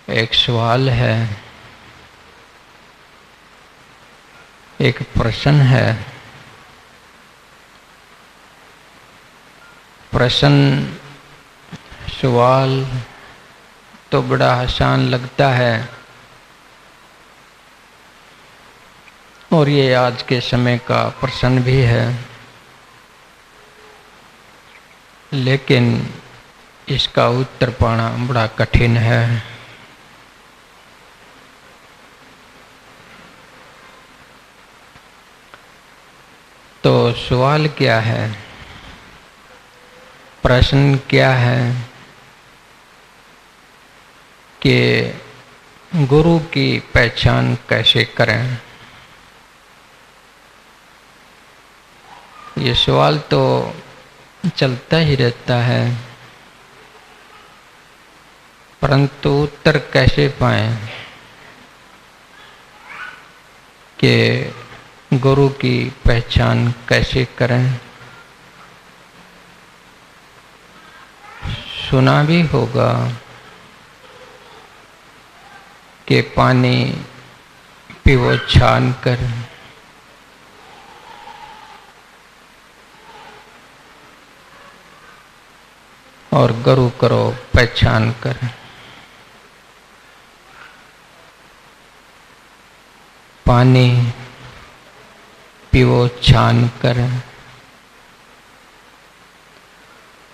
एक सवाल है, एक प्रश्न है। प्रश्न सवाल तो बड़ा आसान लगता है और ये आज के समय का प्रश्न भी है, लेकिन इसका उत्तर पाना बड़ा कठिन है। तो सवाल क्या है, प्रश्न क्या है कि गुरु की पहचान कैसे करें। ये सवाल तो चलता ही रहता है, परंतु उत्तर कैसे पाएं कि गुरु की पहचान कैसे करें। सुना भी होगा कि पानी पीवो छान कर, और गुरु करो पहचान कर। पानी पीवो छान कर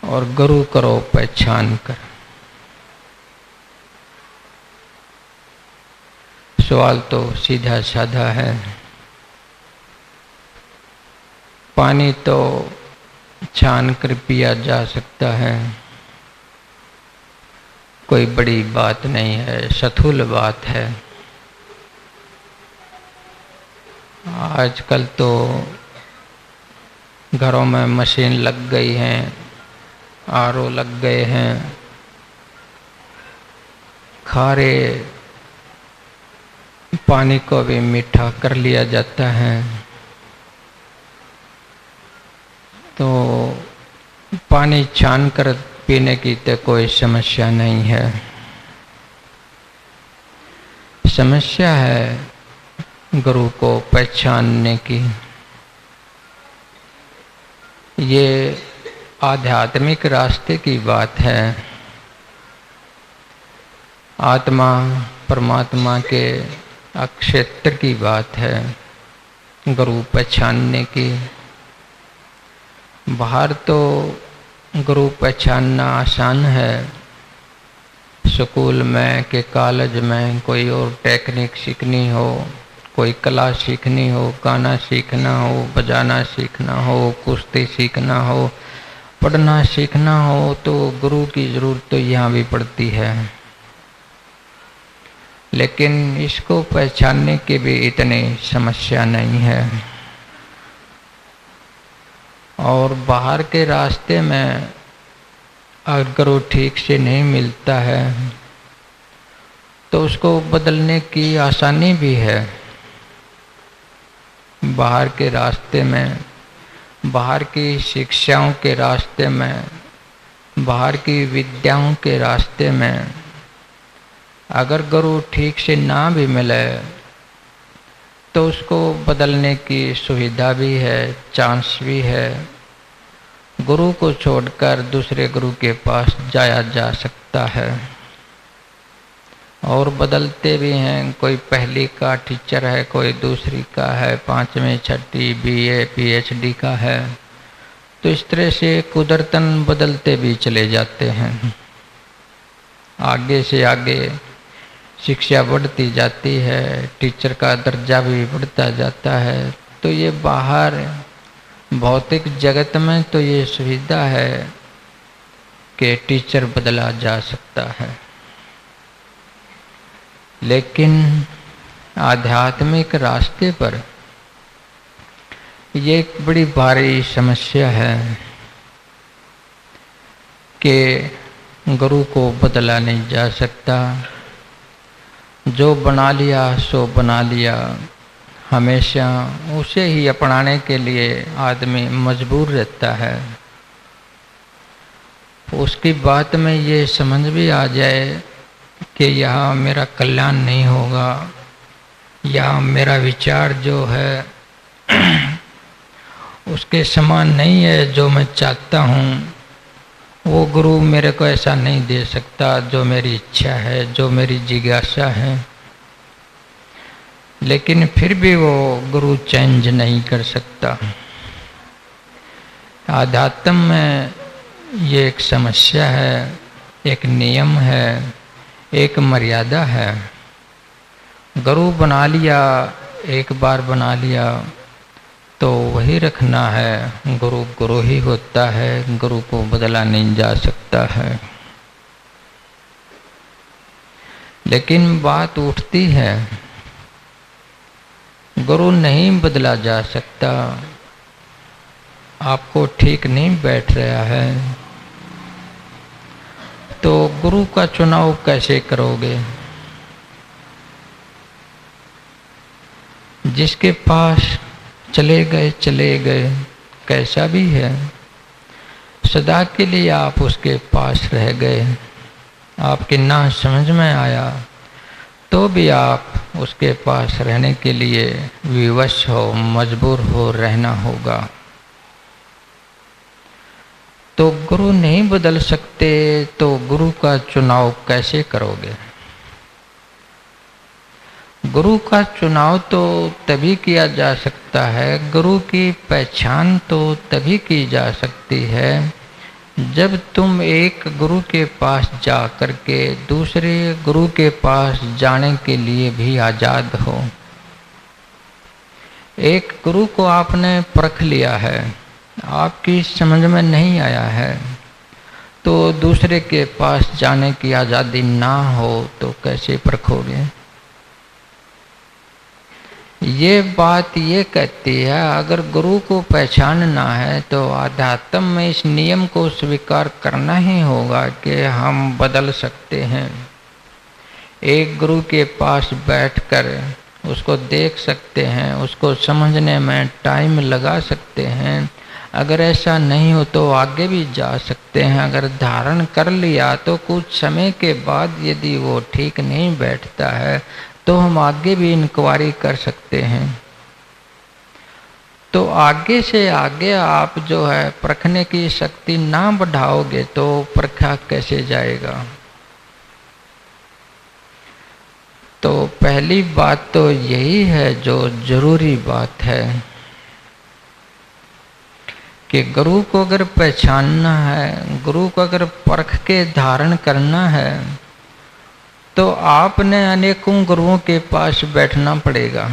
और गुरु करो पहचान कर। सवाल तो सीधा साधा है। पानी तो छान कर पिया जा सकता है, कोई बड़ी बात नहीं है, स्थूल बात है। आजकल तो घरों में मशीन लग गई हैं, आरओ लग गए हैं, खारे पानी को भी मीठा कर लिया जाता है। तो पानी छान कर पीने की तो कोई समस्या नहीं है। समस्या है गुरु को पहचानने की। ये आध्यात्मिक रास्ते की बात है। आत्मा परमात्मा के क्षेत्र की बात है गुरु पहचानने की। बाहर तो गुरु पहचानना आसान है, स्कूल में के कॉलेज में कोई और टेक्निक सीखनी हो, कोई कला सीखनी हो, गाना सीखना हो, बजाना सीखना हो, कुश्ती सीखना हो, पढ़ना सीखना हो, तो गुरु की जरूरत तो यहाँ भी पड़ती है। लेकिन इसको पहचानने की भी इतनी समस्या नहीं है। और बाहर के रास्ते में अगर गुरु ठीक से नहीं मिलता है तो उसको बदलने की आसानी भी है। बाहर के रास्ते में, बाहर की शिक्षाओं के रास्ते में, बाहर की विद्याओं के रास्ते में अगर गुरु ठीक से ना भी मिले तो उसको बदलने की सुविधा भी है, चांस भी है। गुरु को छोड़कर दूसरे गुरु के पास जाया जा सकता है और बदलते भी हैं। कोई पहली का टीचर है, कोई दूसरी का है, पांचवी छठी बीए पीएचडी का है। तो इस तरह से कुदरतन बदलते भी चले जाते हैं। आगे से आगे शिक्षा बढ़ती जाती है, टीचर का दर्जा भी बढ़ता जाता है। तो ये बाहर भौतिक जगत में तो ये सुविधा है कि टीचर बदला जा सकता है, लेकिन आध्यात्मिक रास्ते पर ये एक बड़ी भारी समस्या है कि गुरु को बदला नहीं जा सकता। जो बना लिया सो बना लिया, हमेशा उसे ही अपनाने के लिए आदमी मजबूर रहता है। उसकी बात में ये समझ भी आ जाए कि यहाँ मेरा कल्याण नहीं होगा, या मेरा विचार जो है उसके समान नहीं है जो मैं चाहता हूँ, वो गुरु मेरे को ऐसा नहीं दे सकता जो मेरी इच्छा है, जो मेरी जिज्ञासा है। लेकिन फिर भी वो गुरु चेंज नहीं कर सकता। आध्यात्म में ये एक समस्या है, एक नियम है, एक मर्यादा है। गुरु बना लिया, एक बार बना लिया तो वही रखना है। गुरु गुरु ही होता है, गुरु को बदला नहीं जा सकता है। लेकिन बात उठती है, गुरु नहीं बदला जा सकता, आपको ठीक नहीं बैठ रहा है, तो गुरु का चुनाव कैसे करोगे? जिसके पास चले गए, कैसा भी है, सदा के लिए आप उसके पास रह गए, आपके ना समझ में आया तो भी आप उसके पास रहने के लिए विवश हो, मजबूर हो रहना होगा। तो गुरु नहीं बदल सकते तो गुरु का चुनाव कैसे करोगे? गुरु का चुनाव तो तभी किया जा सकता है, गुरु की पहचान तो तभी की जा सकती है जब तुम एक गुरु के पास जा करके दूसरे गुरु के पास जाने के लिए भी आजाद हो। एक गुरु को आपने परख लिया है, आपकी समझ में नहीं आया है, तो दूसरे के पास जाने की आज़ादी ना हो तो कैसे परखोगे? ये बात ये कहती है, अगर गुरु को पहचानना है तो आध्यात्म में इस नियम को स्वीकार करना ही होगा कि हम बदल सकते हैं। एक गुरु के पास बैठकर उसको देख सकते हैं, उसको समझने में टाइम लगा सकते हैं। अगर ऐसा नहीं हो तो आगे भी जा सकते हैं। अगर धारण कर लिया तो कुछ समय के बाद यदि वो ठीक नहीं बैठता है तो हम आगे भी इंक्वायरी कर सकते हैं। तो आगे से आगे आप जो है परखने की शक्ति ना बढ़ाओगे तो परखा कैसे जाएगा? तो पहली बात तो यही है जो जरूरी बात है कि गुरु को अगर पहचानना है, गुरु को अगर परख के धारण करना है तो आपने अनेकों गुरुओं के पास बैठना पड़ेगा,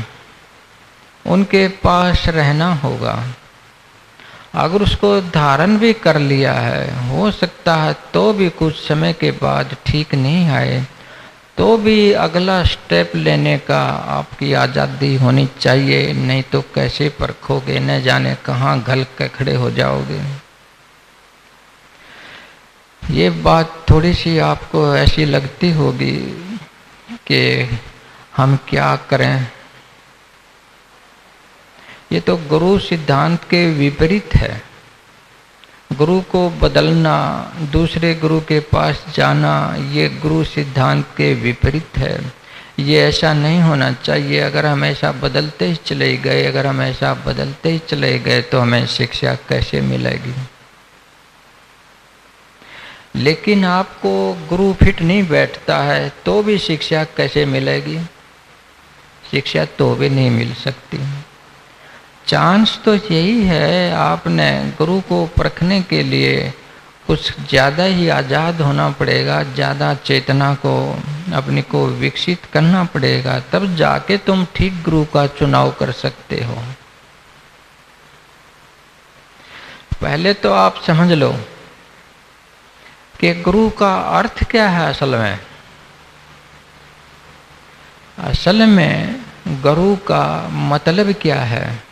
उनके पास रहना होगा। अगर उसको धारण भी कर लिया है, हो सकता है तो भी कुछ समय के बाद ठीक नहीं आए, तो भी अगला स्टेप लेने का आपकी आज़ादी होनी चाहिए। नहीं तो कैसे परखोगे? न जाने कहाँ घल के खड़े हो जाओगे। ये बात थोड़ी सी आपको ऐसी लगती होगी कि हम क्या करें, ये तो गुरु सिद्धांत के विपरीत है। गुरु को बदलना, दूसरे गुरु के पास जाना, ये गुरु सिद्धांत के विपरीत है। ये ऐसा नहीं होना चाहिए। अगर हम ऐसा बदलते ही चले गए, अगर हम ऐसा बदलते ही चले गए तो हमें शिक्षा कैसे मिलेगी? लेकिन आपको गुरु फिट नहीं बैठता है तो भी शिक्षा कैसे मिलेगी? शिक्षा तो भी नहीं मिल सकती। चांस तो यही है, आपने गुरु को परखने के लिए कुछ ज़्यादा ही आज़ाद होना पड़ेगा, ज़्यादा चेतना को अपने को विकसित करना पड़ेगा, तब जाके तुम ठीक गुरु का चुनाव कर सकते हो। पहले तो आप समझ लो कि गुरु का अर्थ क्या है। असल में गुरु का मतलब क्या है,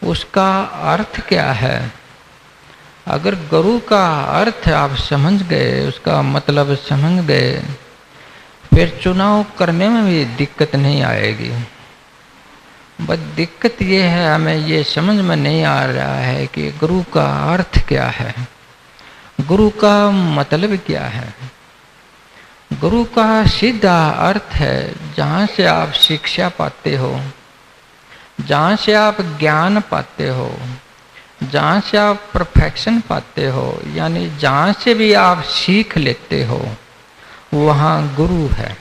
उसका अर्थ क्या है? अगर गुरु का अर्थ आप समझ गए, उसका मतलब समझ गए, फिर चुनाव करने में भी दिक्कत नहीं आएगी। बस दिक्कत ये है, हमें ये समझ में नहीं आ रहा है कि गुरु का अर्थ क्या है। गुरु का मतलब क्या है? गुरु का सीधा अर्थ है जहाँ से आप शिक्षा पाते हो, जहाँ से आप ज्ञान पाते हो, जहाँ से आप परफेक्शन पाते हो, यानी जहाँ से भी आप सीख लेते हो, वहाँ गुरु है।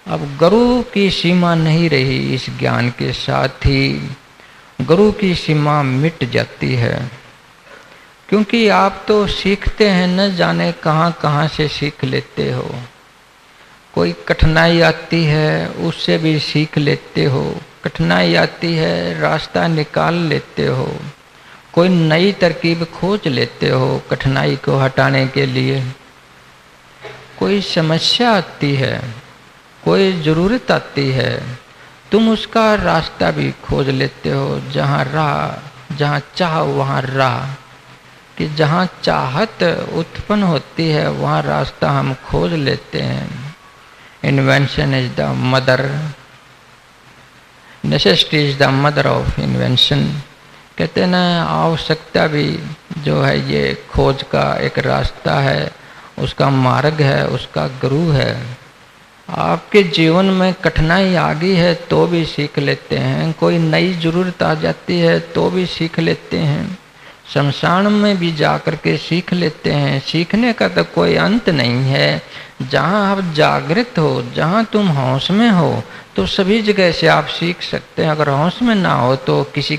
अब गुरु की सीमा नहीं रही, इस ज्ञान के साथ ही गुरु की सीमा मिट जाती है। क्योंकि आप तो सीखते हैं, न जाने कहाँ कहाँ से सीख लेते हो। कोई कठिनाई आती है, उससे भी सीख लेते हो। कठिनाई आती है, रास्ता निकाल लेते हो। कोई नई तरकीब खोज लेते हो कठिनाई को हटाने के लिए। कोई समस्या आती है, कोई ज़रूरत आती है, तुम उसका रास्ता भी खोज लेते हो। जहाँ राह, जहाँ चाह वहाँ राह, कि जहाँ चाहत उत्पन्न होती है वहाँ रास्ता हम खोज लेते हैं। Invention is the mother, necessity is the mother of invention. कहते हैं ना, आवश्यकता भी जो है ये खोज का एक रास्ता है, उसका मार्ग है, उसका गुरु है। आपके जीवन में कठिनाई आ गई है तो भी सीख लेते हैं, कोई नई ज़रूरत आ जाती है तो भी सीख लेते हैं, शमशान में भी जा कर के सीख लेते हैं। सीखने का तो कोई अंत नहीं है। जहाँ आप जागृत हो, जहाँ तुम होश में हो, तो सभी जगह से आप सीख सकते हैं। अगर होश में ना हो तो किसी